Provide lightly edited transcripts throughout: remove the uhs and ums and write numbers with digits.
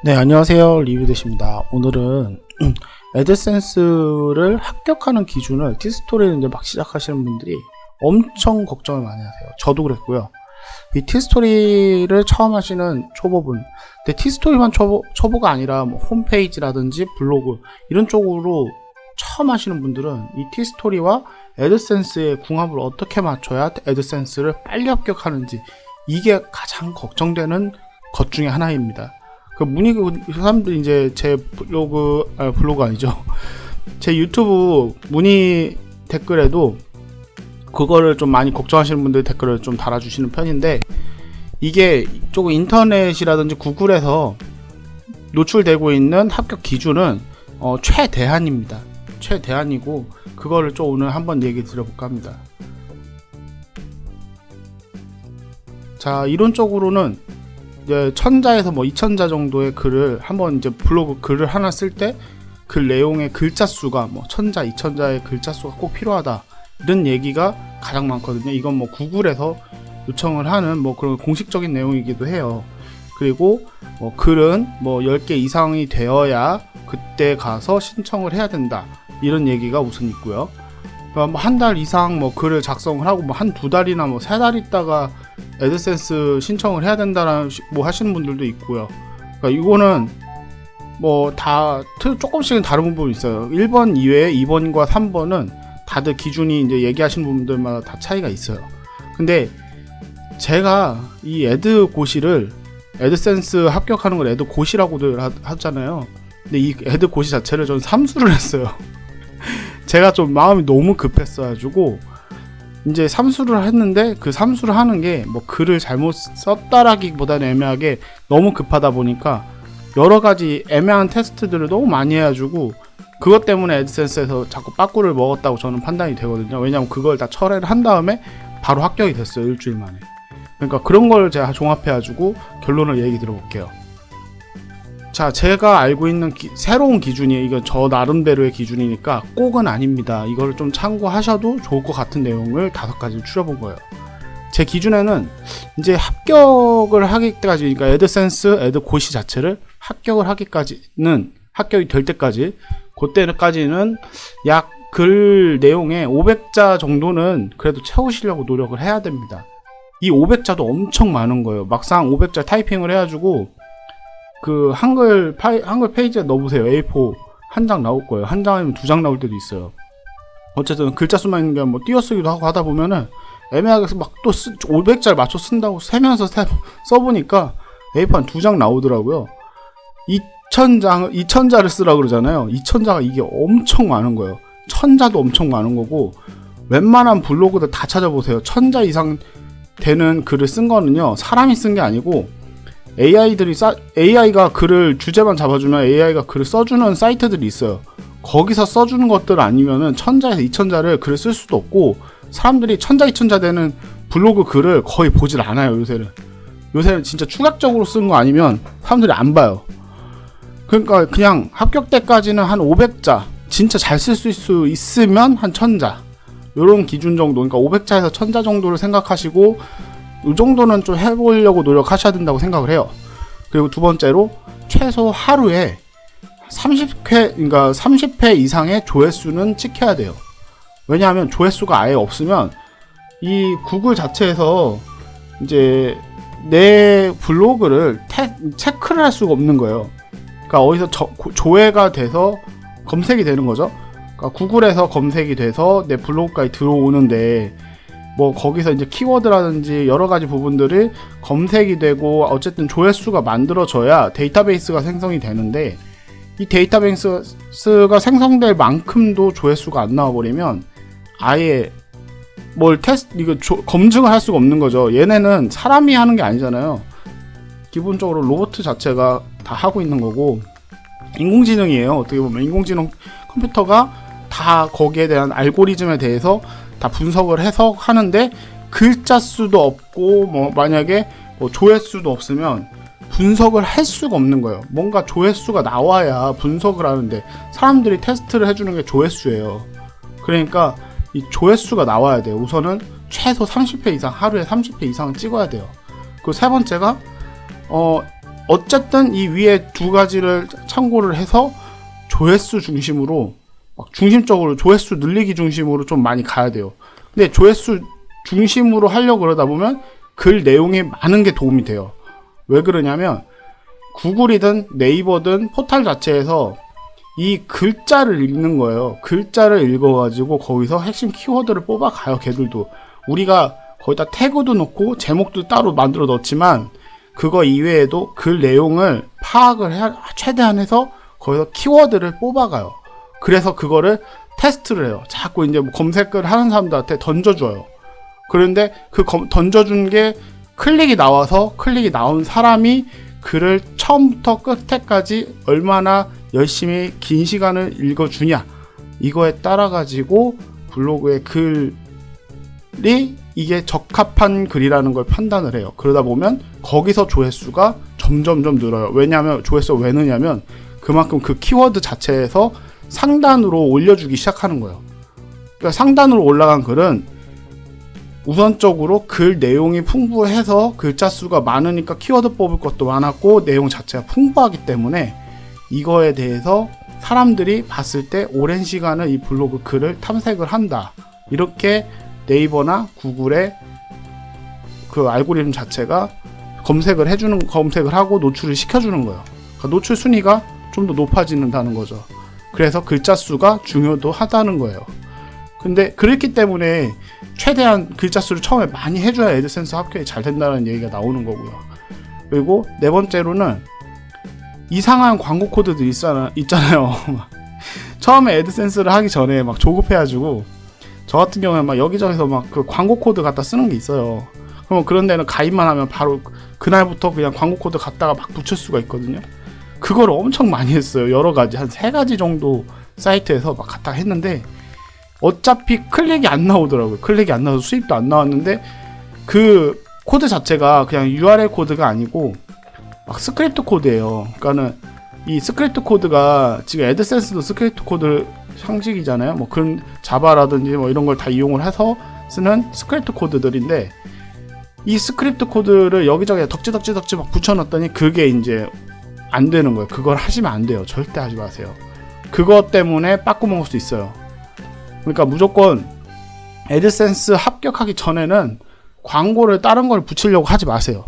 네, 안녕하세요. 리뷰대시입니다. 오늘은 애드센스를 합격하는 기준을 티스토리를 이제 막 시작하시는 분들이 엄청 걱정을 많이 하세요. 저도 그랬고요. 이 티스토리를 처음 하시는 초보분, 근데 티스토리만 초보가 아니라 뭐 홈페이지라든지 블로그 이런 쪽으로 처음 하시는 분들은 이 티스토리와 애드센스의 궁합을 어떻게 맞춰야 애드센스를 빨리 합격하는지, 이게 가장 걱정되는 것 중에 하나입니다. 그 사람들이 이제 제 블로그 아니죠. 제 유튜브 문의 댓글에도 그거를 좀 많이 걱정하시는 분들 댓글을 좀 달아주시는 편인데, 이게 조금 인터넷이라든지 구글에서 노출되고 있는 합격 기준은 최대한입니다. 최대한이고, 그거를 좀 오늘 한번 얘기 드려볼까 합니다. 자, 이론적으로는 이제 1000자에서 뭐 2000자 정도의 글을 한번 이제 블로그 글을 하나 쓸 때 그 내용의 글자 수가 뭐 1000자, 2000자의 글자 수가 꼭 필요하다, 이런 얘기가 가장 많거든요. 이건 뭐 구글에서 요청을 하는 뭐 그런 공식적인 내용이기도 해요. 그리고 뭐 글은 뭐 10개 이상이 되어야 그때 가서 신청을 해야 된다, 이런 얘기가 우선 있고요. 뭐 한 달 이상 뭐 글을 작성을 하고 뭐 한 두 달이나 뭐 세 달 있다가 애드센스 신청을 해야 된다라는 뭐 하시는 분들도 있고요. 그러니까 이거는 뭐 다 조금씩은 다른 부분이 있어요. 1번 이외에 2번과 3번은 다들 기준이 이제 얘기하시는 분들마다 다 차이가 있어요. 근데 제가 이 애드센스 합격하는 걸 애드고시라고들 하잖아요. 근데 이 애드고시 자체를 저는 삼수를 했어요. 제가 좀 마음이 너무 급했어가지고 이제 삼수를 했는데, 그 삼수를 하는 게 뭐 글을 잘못 썼다라기보다는 애매하게 너무 급하다 보니까 여러 가지 애매한 테스트들을 너무 많이 해가지고, 그것 때문에 애드센스에서 자꾸 빠꾸를 먹었다고 저는 판단이 되거든요. 왜냐면 그걸 다 철회를 한 다음에 바로 합격이 됐어요, 일주일 만에. 그러니까 그런 걸 제가 종합해가지고 결론을 얘기 들어볼게요. 자, 제가 알고 있는 새로운 기준이, 이건 저 나름대로의 기준이니까 꼭은 아닙니다. 이걸 좀 참고하셔도 좋을 것 같은 내용을 5가지를 추려본 거예요. 제 기준에는 이제 합격을 하기 때까지, 그러니까 애드센스, 애드고시 자체를 합격을 하기까지는, 합격이 될 때까지, 그때까지는 약 글 내용의 500자 정도는 그래도 채우시려고 노력을 해야 됩니다. 이 500자도 엄청 많은 거예요. 막상 500자 타이핑을 해가지고 그 한글 페이지에 넣어보세요. A4 한 장 나올 거예요. 한 장 아니면 2장 나올 때도 있어요. 어쨌든 글자 수만 있는 게 뭐 띄어쓰기도 하고 하다 보면은 애매하게 막 또 500자를 맞춰 쓴다고 세면서 써보니까 A4 한 2장 나오더라고요. 2000자를 쓰라고 그러잖아요. 2000자가 이게 엄청 많은 거예요. 1000자도 엄청 많은 거고, 웬만한 블로그들 다 찾아보세요. 1000자 이상 되는 글을 쓴 거는요, 사람이 쓴 게 아니고 AI가 글을 주제만 잡아주면 AI가 글을 써주는 사이트들이 있어요. 거기서 써주는 것들 아니면은 1000자에서 2000자를 글을 쓸 수도 없고, 사람들이 1000자, 2000자 되는 블로그 글을 거의 보질 않아요. 요새는 진짜 추각적으로 쓴 거 아니면 사람들이 안 봐요. 그러니까 그냥 합격 때까지는 한 500자, 진짜 잘 쓸 수 있으면 한 1000자, 요런 기준 정도, 그러니까 500자에서 1000자 정도를 생각하시고 이 정도는 좀 해보려고 노력하셔야 된다고 생각을 해요. 그리고 두 번째로 최소 하루에 30회 이상의 조회수는 찍혀야 돼요. 왜냐하면 조회수가 아예 없으면 이 구글 자체에서 이제 내 블로그를 체크를 할 수가 없는 거예요. 그러니까 어디서 조회가 돼서 검색이 되는 거죠. 그러니까 구글에서 검색이 돼서 내 블로그까지 들어오는데, 뭐 거기서 이제 키워드라든지 여러 가지 부분들이 검색이 되고 어쨌든 조회수가 만들어져야 데이터베이스가 생성이 되는데, 이 데이터베이스가 생성될 만큼도 조회수가 안 나와버리면 아예 뭘 검증을 할 수가 없는 거죠. 얘네는 사람이 하는 게 아니잖아요. 기본적으로 로봇 자체가 다 하고 있는 거고, 인공지능이에요. 어떻게 보면 인공지능 컴퓨터가 다 거기에 대한 알고리즘에 대해서 다 분석을 해서 하는데, 글자 수도 없고 뭐 만약에 뭐 조회수도 없으면 분석을 할 수가 없는 거예요. 뭔가 조회수가 나와야 분석을 하는데, 사람들이 테스트를 해주는 게 조회수예요. 그러니까 이 조회수가 나와야 돼요. 우선은 최소 30회 이상, 하루에 30회 이상은 찍어야 돼요. 그리고 세 번째가 어쨌든 이 위에 두 가지를 참고를 해서 조회수 중심으로 중심적으로 조회수 늘리기 중심으로 좀 많이 가야 돼요. 근데 조회수 중심으로 하려고 그러다 보면 글 내용이 많은 게 도움이 돼요. 왜 그러냐면 구글이든 네이버든 포털 자체에서 이 글자를 읽는 거예요. 글자를 읽어가지고 거기서 핵심 키워드를 뽑아가요. 걔들도. 우리가 거기다 태그도 넣고 제목도 따로 만들어 넣지만 그거 이외에도 글 내용을 파악을 최대한 해서 거기서 키워드를 뽑아가요. 그래서 그거를 테스트를 해요. 자꾸 이제 검색을 하는 사람들한테 던져줘요. 그런데 그 던져준 게 클릭이 나와서 클릭이 나온 사람이 글을 처음부터 끝에까지 얼마나 열심히 긴 시간을 읽어주냐, 이거에 따라 가지고 블로그의 글이 이게 적합한 글이라는 걸 판단을 해요. 그러다 보면 거기서 조회수가 점점점 늘어요. 왜냐하면 조회수가 왜 느냐면 그만큼 그 키워드 자체에서 상단으로 올려주기 시작하는 거예요. 그러니까 상단으로 올라간 글은 우선적으로 글 내용이 풍부해서 글자 수가 많으니까 키워드 뽑을 것도 많았고 내용 자체가 풍부하기 때문에 이거에 대해서 사람들이 봤을 때 오랜 시간을 이 블로그 글을 탐색을 한다. 이렇게 네이버나 구글의 그 알고리즘 자체가 검색을 하고 노출을 시켜주는 거예요. 그러니까 노출 순위가 좀 더 높아진다는 거죠. 그래서 글자 수가 중요도 하다는 거예요. 근데 그렇기 때문에 최대한 글자 수를 처음에 많이 해줘야 애드센스 합격이 잘 된다는 얘기가 나오는 거고요. 그리고 네 번째로는 이상한 광고 코드들 있잖아요. 처음에 애드센스를 하기 전에 막 조급해가지고 저 같은 경우에 막 여기저기서 막 그 광고 코드 갖다 쓰는 게 있어요. 그럼 그런 데는 가입만 하면 바로 그날부터 그냥 광고 코드 갖다가 막 붙일 수가 있거든요. 그걸 엄청 많이 했어요. 여러 가지 한 3가지 정도 사이트에서 막 갖다 했는데 어차피 클릭이 안 나오더라고요. 클릭이 안 나와서 수입도 안 나왔는데 그 코드 자체가 그냥 URL 코드가 아니고 막 스크립트 코드예요. 그러니까는 이 스크립트 코드가 지금 애드센스도 스크립트 코드 형식이잖아요. 뭐 그런 자바라든지 뭐 이런 걸 다 이용을 해서 쓰는 스크립트 코드들인데 이 스크립트 코드를 여기저기 덕지 막 붙여놨더니 그게 이제 안 되는 거예요. 그걸 하시면 안 돼요. 절대 하지 마세요. 그것 때문에 빠꾸 먹을 수 있어요. 그러니까 무조건 애드센스 합격하기 전에는 광고를 다른 걸 붙이려고 하지 마세요.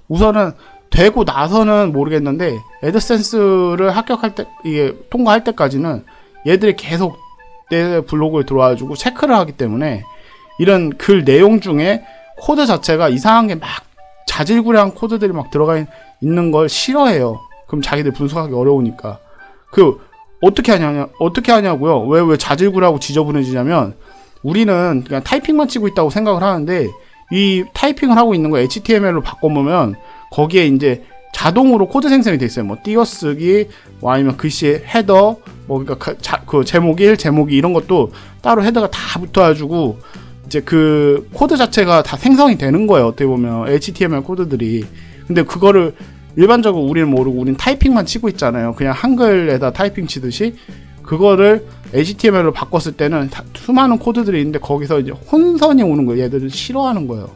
우선은 되고 나서는 모르겠는데 애드센스를 합격할 때 이게 통과할 때까지는 얘들이 계속 내 블로그에 들어와가지고 체크를 하기 때문에 이런 글 내용 중에 코드 자체가 이상한 게 막 자질구레한 코드들이 막 들어가 있는 걸 싫어해요. 그럼 자기들 분석하기 어려우니까. 어떻게 하냐고요? 왜 자질구레하고 지저분해지냐면 우리는 그냥 타이핑만 치고 있다고 생각을 하는데 이 타이핑을 하고 있는 거 HTML로 바꿔보면 거기에 이제 자동으로 코드 생성이 돼 있어요. 뭐 띄어쓰기, 뭐 아니면 글씨의 헤더, 뭐 그러니까 그 제목 1, 제목 2 이런 것도 따로 헤더가 다 붙어가지고 이제 그 코드 자체가 다 생성이 되는 거예요. 어떻게 보면 HTML 코드들이. 근데 그거를 일반적으로 우리는 모르고 우리는 타이핑만 치고 있잖아요. 그냥 한글에다 타이핑 치듯이 그거를 HTML로 바꿨을 때는 수많은 코드들이 있는데 거기서 이제 혼선이 오는 거예요. 얘들은 싫어하는 거예요.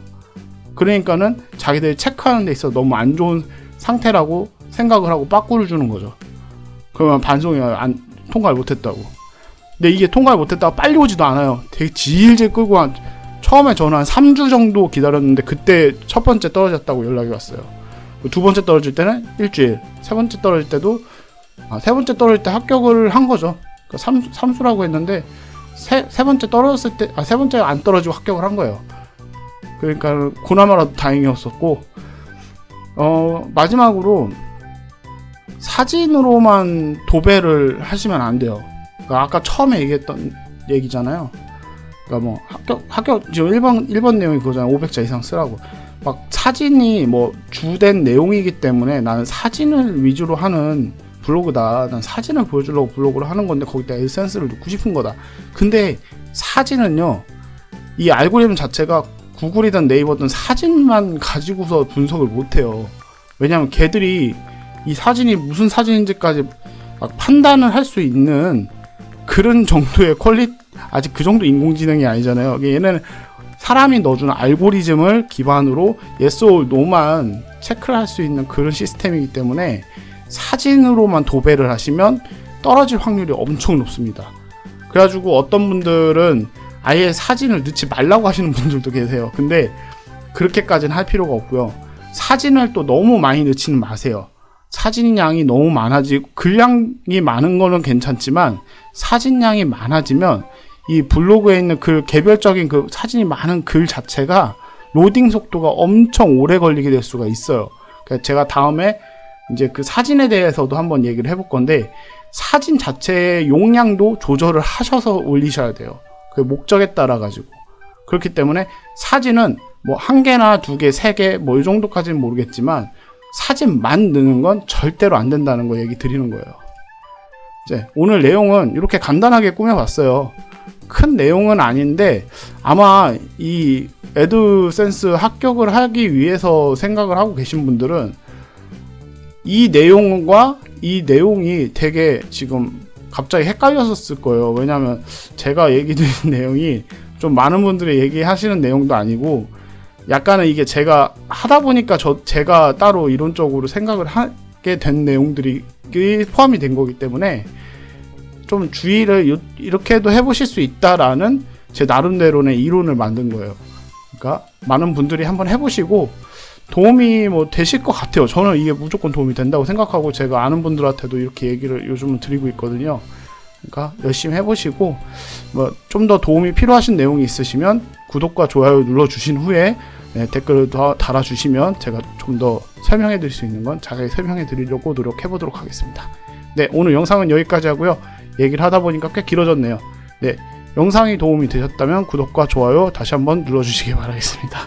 그러니까는 자기들이 체크하는 데 있어서 너무 안 좋은 상태라고 생각을 하고 빠꾸를 주는 거죠. 그러면 반송이 통과를 못했다고. 근데 이게 통과를 못했다가 빨리 오지도 않아요. 되게 질질 끌고 처음에 저는 한 3주 정도 기다렸는데 그때 첫 번째 떨어졌다고 연락이 왔어요. 두 번째 떨어질 때는 일주일, 세 번째 떨어질 때도 세 번째 떨어질 때 합격을 한 거죠. 그러니까 삼수라고 했는데 세 번째 떨어졌을 때 세 번째가 안 떨어지고 합격을 한 거예요. 그러니까 그나마라도 다행이었었고 마지막으로 사진으로만 도배를 하시면 안 돼요. 그러니까 아까 처음에 얘기했던 얘기잖아요. 그러니까 뭐 합격 지금 1번 내용이 그거잖아요. 500자 이상 쓰라고. 막 사진이 뭐 주된 내용이기 때문에 나는 사진을 위주로 하는 블로그다. 난 사진을 보여주려고 블로그를 하는 건데 거기다 에센스를 넣고 싶은 거다. 근데 사진은요, 이 알고리즘 자체가 구글이든 네이버든 사진만 가지고서 분석을 못해요. 왜냐면 걔들이 이 사진이 무슨 사진인지까지 막 판단을 할 수 있는 그런 정도의 아직 그 정도 인공지능이 아니잖아요. 얘네는 사람이 넣어주는 알고리즘을 기반으로 yes or no만 체크를 할 수 있는 그런 시스템이기 때문에 사진으로만 도배를 하시면 떨어질 확률이 엄청 높습니다. 그래가지고 어떤 분들은 아예 사진을 넣지 말라고 하시는 분들도 계세요. 근데 그렇게까지는 할 필요가 없고요. 사진을 또 너무 많이 넣지는 마세요. 사진 양이 너무 많아지고 글량이 많은 거는 괜찮지만 사진량이 많아지면 이 블로그에 있는 그 개별적인 그 사진이 많은 글 자체가 로딩 속도가 엄청 오래 걸리게 될 수가 있어요. 그러니까 제가 다음에 이제 그 사진에 대해서도 한번 얘기를 해볼 건데 사진 자체의 용량도 조절을 하셔서 올리셔야 돼요. 그 목적에 따라 가지고. 그렇기 때문에 사진은 뭐 한 개나 두 개, 세 개 뭐 이 정도까지는 모르겠지만 사진만 넣는 건 절대로 안 된다는 거 얘기 드리는 거예요. 이제 오늘 내용은 이렇게 간단하게 꾸며봤어요. 큰 내용은 아닌데 아마 이 애드센스 합격을 하기 위해서 생각을 하고 계신 분들은 이 내용과 이 내용이 되게 지금 갑자기 헷갈렸었을 거예요. 왜냐하면 제가 얘기 드린 내용이 좀 많은 분들이 얘기하시는 내용도 아니고 약간은 이게 제가 하다 보니까 제가 따로 이론적으로 생각을 하게 된 내용들이 포함이 된 거기 때문에 좀 주의를 이렇게도 해보실 수 있다라는 제 나름대로의 이론을 만든 거예요. 그러니까 많은 분들이 한번 해보시고 도움이 뭐 되실 것 같아요. 저는 이게 무조건 도움이 된다고 생각하고 제가 아는 분들한테도 이렇게 얘기를 요즘은 드리고 있거든요. 그러니까 열심히 해보시고 뭐 좀 더 도움이 필요하신 내용이 있으시면 구독과 좋아요 눌러주신 후에 댓글을 더 달아주시면 제가 좀 더 설명해 드릴 수 있는 건 자세히 설명해 드리려고 노력해 보도록 하겠습니다. 네, 오늘 영상은 여기까지 하고요. 얘기를 하다 보니까 꽤 길어졌네요. 네, 영상이 도움이 되셨다면 구독과 좋아요 다시 한번 눌러주시기 바라겠습니다.